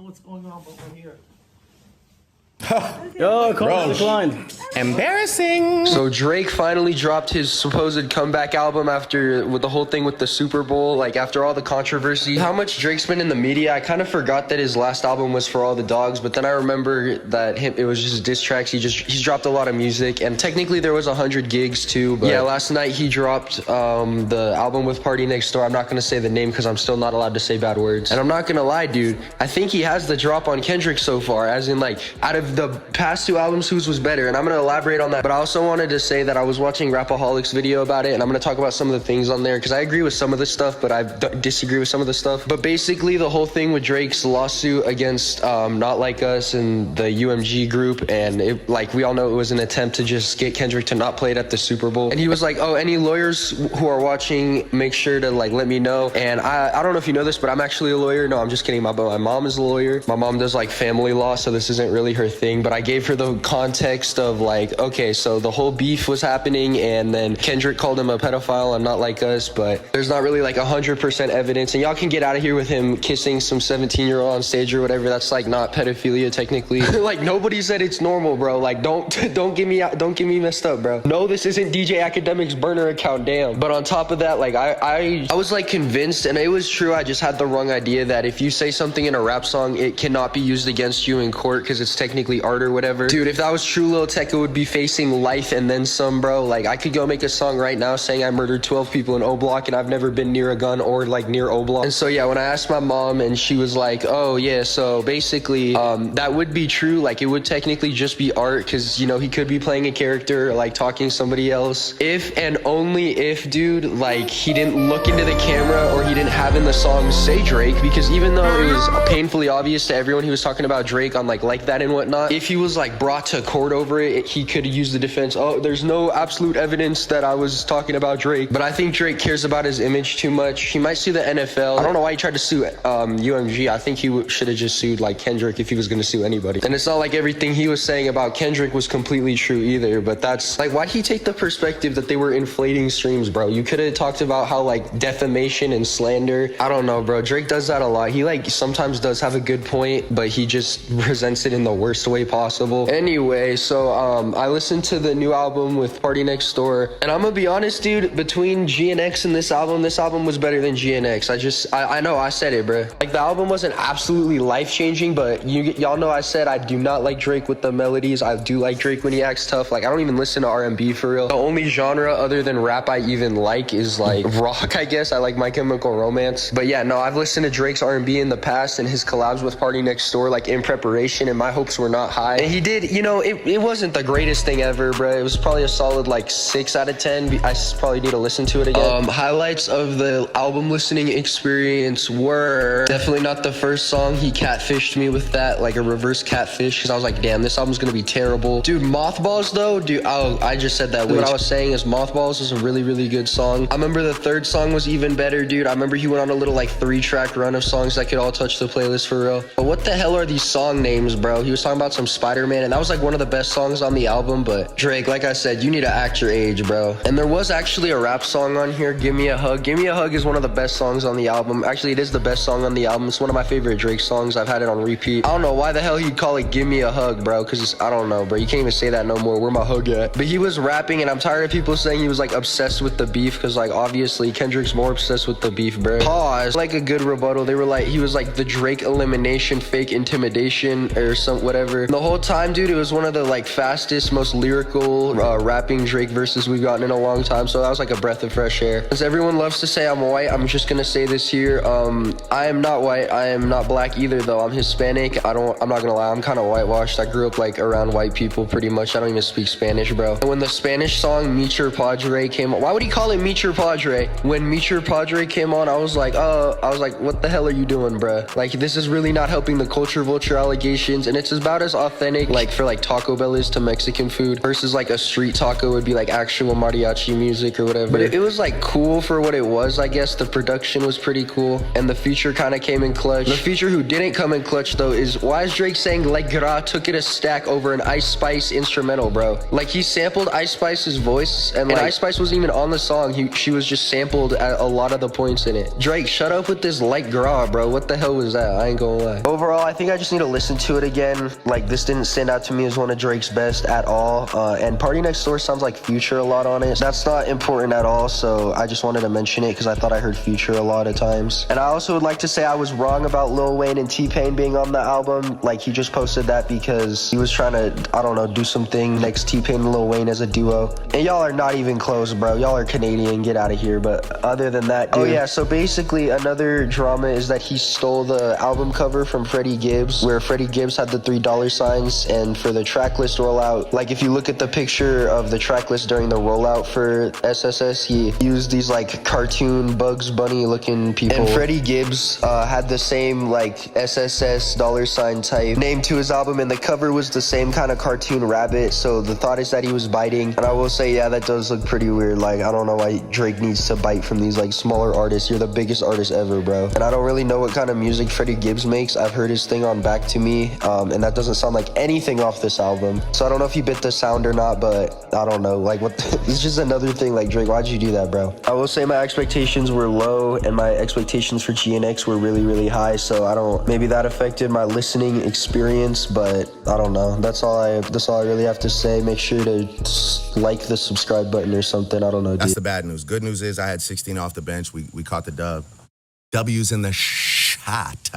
what's going on, but we're here. Yo, call declined. Embarrassing. So Drake finally dropped his supposed comeback album after with the whole thing with the Super Bowl, like after all the controversy. How much Drake's been in the media, I kind of forgot that his last album was For All the Dogs, but then I remember that it was just diss tracks. He's dropped a lot of music, and technically there was 100 gigs too. But yeah, last night he dropped the album with PARTYNEXTDOOR. I'm not gonna say the name because I'm still not allowed to say bad words. And I'm not gonna lie, dude, I think he has the drop on Kendrick so far, as in like out of the past two albums, whose was better, and I'm gonna elaborate on that. But I also wanted to say that I was watching Rapaholicz video about it, and I'm gonna talk about some of the things on there because I agree with some of the stuff, but I disagree with some of the stuff. But basically, the whole thing with Drake's lawsuit against Not Like Us and the UMG group, and it, like we all know, it was an attempt to just get Kendrick to not play it at the Super Bowl. And he was like, "Oh, any lawyers who are watching, make sure to like let me know." And I don't know if you know this, but I'm actually a lawyer. No, I'm just kidding. My mom is a lawyer. My mom does like family law, so this isn't really her thing. But I gave her the context of like, okay, so the whole beef was happening, and then Kendrick called him a pedophile and Not Like Us, but there's not really like 100% evidence, and y'all can get out of here with him kissing some 17-year-old on stage or whatever. That's like not pedophilia technically. Like nobody said it's normal, bro. Like don't get me messed up, bro. No, this isn't DJ Academic's burner account, damn. But on top of that, like I was like convinced, and it was true, I just had the wrong idea that if you say something in a rap song, it cannot be used against you in court because it's technically art or whatever. Dude, if that was true, Lil Tecca would be facing life and then some, bro. Like I could go make a song right now saying I murdered 12 people in O Block and I've never been near a gun or like near O Block. And so yeah, when I asked my mom, and she was like, "Oh yeah, so basically that would be true, like it would technically just be art because, you know, he could be playing a character, like talking to somebody else, if and only if, dude, like he didn't look into the camera or he didn't have in the song say Drake, because even though it was painfully obvious to everyone he was talking about Drake on like that and whatnot, if he was like brought to court over it, he could use the defense, oh, there's no absolute evidence that I was talking about Drake. But I think Drake cares about his image too much. He might sue the NFL. I don't know why he tried to sue UMG. I think he should have just sued like Kendrick if he was going to sue anybody. And it's not like everything he was saying about Kendrick was completely true either, but that's like, why'd he take the perspective that they were inflating streams, bro? You could have talked about how like defamation and slander, I don't know, bro. Drake does that a lot. He like sometimes does have a good point, but he just presents it in the worst way possible. Anyway, so I listened to the new album with PARTYNEXTDOOR, and I'm gonna be honest, dude, between GNX and this album was better than GNX. I know I said it, bro. Like the album wasn't absolutely life-changing, but y'all know I said I do not like Drake with the melodies. I do like Drake when he acts tough. Like I don't even listen to R&B for real. The only genre other than rap I even like is like rock, I guess. I like My Chemical Romance. But yeah, no, I've listened to Drake's R&B in the past and his collabs with PARTYNEXTDOOR like in preparation, and my hopes were not high. And he did, you know, it wasn't the greatest thing ever, bro. It was probably a solid like 6 out of 10. I probably need to listen to it again. Highlights of the album listening experience were definitely not the first song. He catfished me with that, like a reverse catfish, because I was like, damn, this album's gonna be terrible. Dude, Moth Balls though, dude, I just said that. What I was saying is Moth Balls is a really, really good song. I remember the third song was even better, dude. I remember he went on a little like 3-track run of songs that could all touch the playlist for real. But what the hell are these song names, bro? He was talking about some Spider-Man, and that was like one of the best songs on the album. But Drake, like I said, you need to act your age, bro. And there was actually a rap song on here, Give Me a Hug. Give Me a Hug is one of the best songs on the album. Actually, it is the best song on the album. It's one of my favorite Drake songs. I've had it on repeat. I don't know why the hell he'd call it Give Me a Hug, bro, because I don't know, bro. You can't even say that no more. Where my hug at? But he was rapping, and I'm tired of people saying he was like obsessed with the beef, because like obviously Kendrick's more obsessed with the beef, bro. Pause. Like a good rebuttal. They were like, he was like the Drake elimination, fake intimidation, or some whatever. And the whole time, dude, it was one of the like fastest, most lyrical rapping Drake verses we've gotten in a long time. So that was like a breath of fresh air. As everyone loves to say I'm white, I'm just gonna say this here. I am not white. I am not black either, though. I'm Hispanic. I'm not gonna lie, I'm kind of whitewashed. I grew up like around white people pretty much. I don't even speak Spanish, bro. And when the Spanish song Meet Your Padre came on, why would he call it Meet Your Padre? When Meet Your Padre came on, I was like, what the hell are you doing, bro? Like, this is really not helping the culture vulture allegations, and it's about as authentic like for like Taco Bell is to Mexican food versus like a street taco would be like actual mariachi music or whatever. But it was like cool for what it was, I guess. The production was pretty cool, and the feature kind of came in clutch. The feature who didn't come in clutch though is, why is Drake saying "Like Gra" took it a stack over an Ice Spice instrumental, bro? Like, he sampled Ice Spice's voice, and like Ice Spice wasn't even on the song. She was just sampled at a lot of the points in it. Drake, shut up with this "Like Gra," bro. What the hell was that? I ain't gonna lie. Overall, I think I just need to listen to it again. Like, this didn't stand out to me as one of Drake's best at all. And Party Next Door sounds like Future a lot on it. That's not important at all, so I just wanted to mention it because I thought I heard Future a lot of times. And I also would like to say I was wrong about Lil Wayne and T-Pain being on the album. Like, he just posted that because he was trying to, I don't know, do something next T-Pain and Lil Wayne as a duo. And y'all are not even close, bro. Y'all are Canadian. Get out of here. But other than that, dude. Oh yeah, so basically another drama is that he stole the album cover from Freddie Gibbs, where Freddie Gibbs had the $3 signs, and for the tracklist rollout, like if you look at the picture of the tracklist during the rollout for SSS, he used these like cartoon Bugs Bunny looking people. And Freddie Gibbs had the same like SSS $ type name to his album, and the cover was the same kind of cartoon rabbit, so the thought is that he was biting. And I will say, yeah, that does look pretty weird. Like, I don't know why Drake needs to bite from these like smaller artists. You're the biggest artist ever, bro. And I don't really know what kind of music Freddie Gibbs makes. I've heard his thing on Back to Me, and that doesn't sound like anything off this album. So I don't know if he bit the sound or not, but I don't know. Like, what? It's just another thing. Like, Drake, why'd you do that, bro? I will say my expectations were low, and my expectations for GNX were really, really high. So I don't. Maybe that affected my listening experience, but I don't know. That's all I really have to say. Make sure to like the subscribe button or something. I don't know, dude. That's the bad news. Good news is I had 16 off the bench. We caught the dub. W's in the shot.